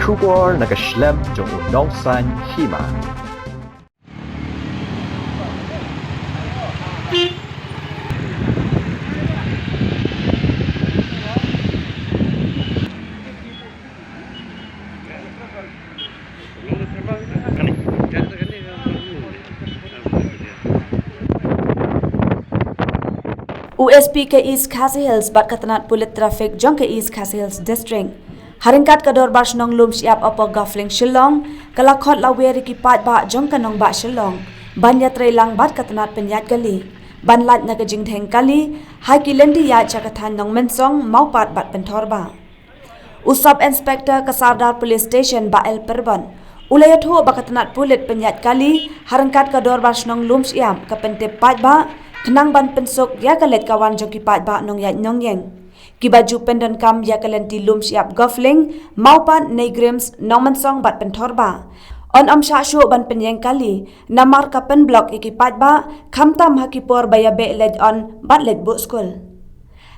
Shubor nagaslem jong unongsan Hima. USP ke East Khasi Hills bat katanat Pulit trafik jong ke East Khasi Hills District. Haringkat ke Dorbar Shnong Lumshyiap apa gafling Shillong, kalakot laweri ki pat ba jong kanong ba Shillong. Ban Ïatreilang bat katanat Pynïaid gali. Ban lat na ke Jingdheng kali, hai ki lendi ya cakatan nong mensong mau pat bat pentorba. Usab Inspektor ke Sardar Police Station ba El Perban. Ulayat ho ba katanat Pulit Pynïaid kali, haringkat ke Dorbar Shnong Lumshyiap ke pentip pat ba, kenang ban pensuk ya kalet kawan jong kipat ba nong ya nong yeng. Ki baju pendon kam ya kalen ti Lumshyiap gofling maupan negrims nong mensong bat pentorba. On sya syu ban penyeng kali namar ka pen blok ikipat ba kamtam hakipor baya be led on bat led bu school.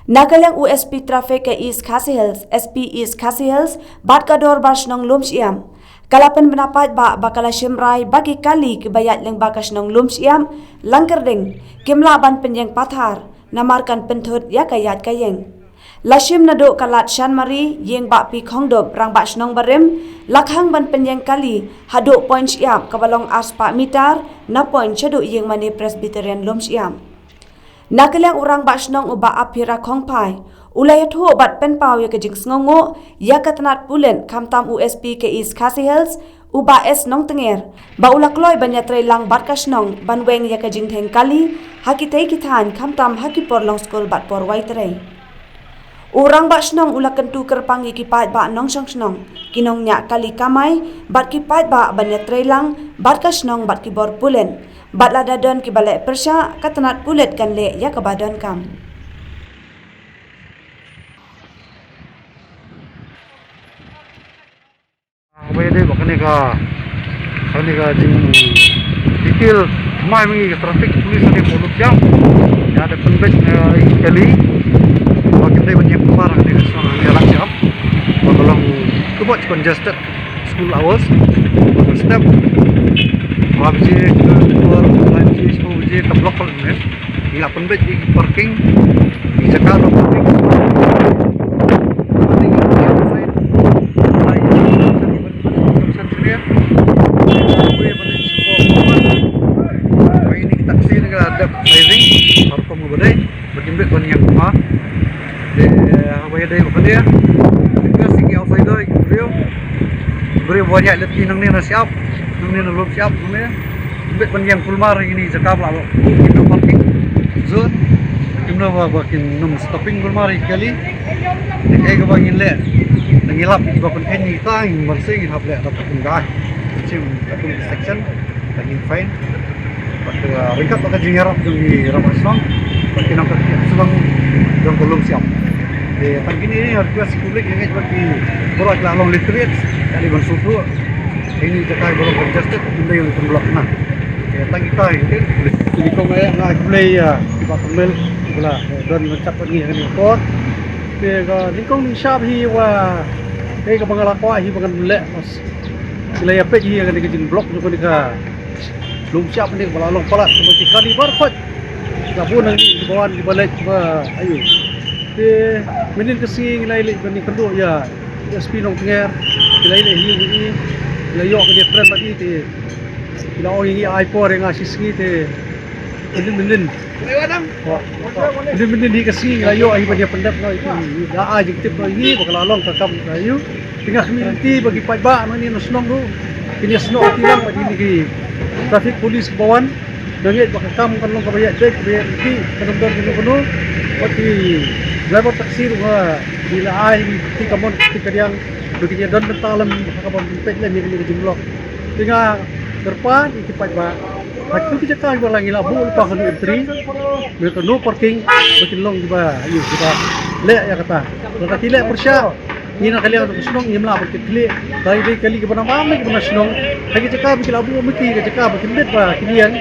Nakalang USP traffic ke East Khasi Hills, SP East Khasi Hills bat ka Dorbar Shnong Lumshyiap. Kalapan menapat ba bakala shimrai bagi kali kebayat leng bakas nong Lumshyiap langkerding kimla ban penyeng pathar namarkan pentut ya kayat kayeng. Lashim nado kalat shanmari yeng ba pi khongdop rang ba shnong barim lakhang ban penyeng kali hado point Lumshyiap kabalong aspa mitar na point chado yeng mani Presbyterian Lumshyiap. Nakalang urang ba shnong uba apira khongpai ulayat ho bat penpau ya kejing sngongo ya katanat Pulen kamtam USP ke East Khasi Hills uba es nong tenger ba ulakloy ban Ïatreilang bat kasnong ban Weng ya kejing Jingdheng kali hakitei kithan kamtam hakipor long school bat por waitrei. Urang ba shnong ulakan tu kerpangi kipat ba nong shnong kinong nya kali kamai bat kipat ba ban Ïatreilang bat kasnong bat kibor Pulen bat ladadon ki balai persya katanat Pulit kan le ya kabadon kam. Wede bakane ka jing detail mai mengi traffic police ni Pulit jam ya ada penbet kali makin dai banyak kemar ni Shnong ni Lumshyiap bagolong too much congested school hours step habis keluar lanci school je terblok ni ila penbet di parking di cakar parking beri banyak leti nang ni siap nang ni belum siap nang ni bet panjang pulmar ini cakap lah kita parking zone kita bakin num stopping pulmar kali ni ke bangin le ngilap di bawah pengen tang bersih ngilap le dapat enggak cim satu section bangin fine pada ringkat pakai jingarap di ramah Shnong bagi nak sebang yang belum siap pagi ini harus publik yang bagi berat lah long literate kali bersuatu ini cekai belum congested benda yang terblok nah tangi kai jadi kau ngai play ya bak mel pula dan mencap lagi ni kot dia ni kau ni syab hi wa ka bangalakwa hi bangan lek mas sila ya pet hi kan di blok tu kan ka Lumshyiap ni balalong palat seperti kali barkot gabun nang di bawah di balik ayo menin kesing lain bani kedua ya SP nong tenger lain hi ni layok ke different tadi te bila orang ini iPod yang asyik sikit te menin menin di kesing layok ai bani pendap no itu daa je tip no ini bakal along kakam ayo tengah community bagi pajak mani no Shnong tu ini Shnong tilang bagi ni traffic polis bawan dangit bakal kam kan long kabayat dek kabayat ni kadang-kadang kuno pati driver taksi rumah bila ai ti kamon ti kadiang begitu don bentalam kabon pet le ni di blok tengah depan ikipat ba waktu kita kan bolang ilabu lupa kan entry mereka no parking makin long juga ayo kita le ya kata berarti le persya ni nak kali untuk Shnong ni mela pakai klik dari kali ke mana mana ke mana Shnong lagi cakap bikin labu mesti ke cakap bikin bet ba kinian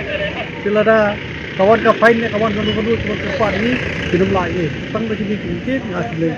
bila ada kawan ka fine kawan kanu cuma tempat ni minum lagi tang bagi bikin ngasih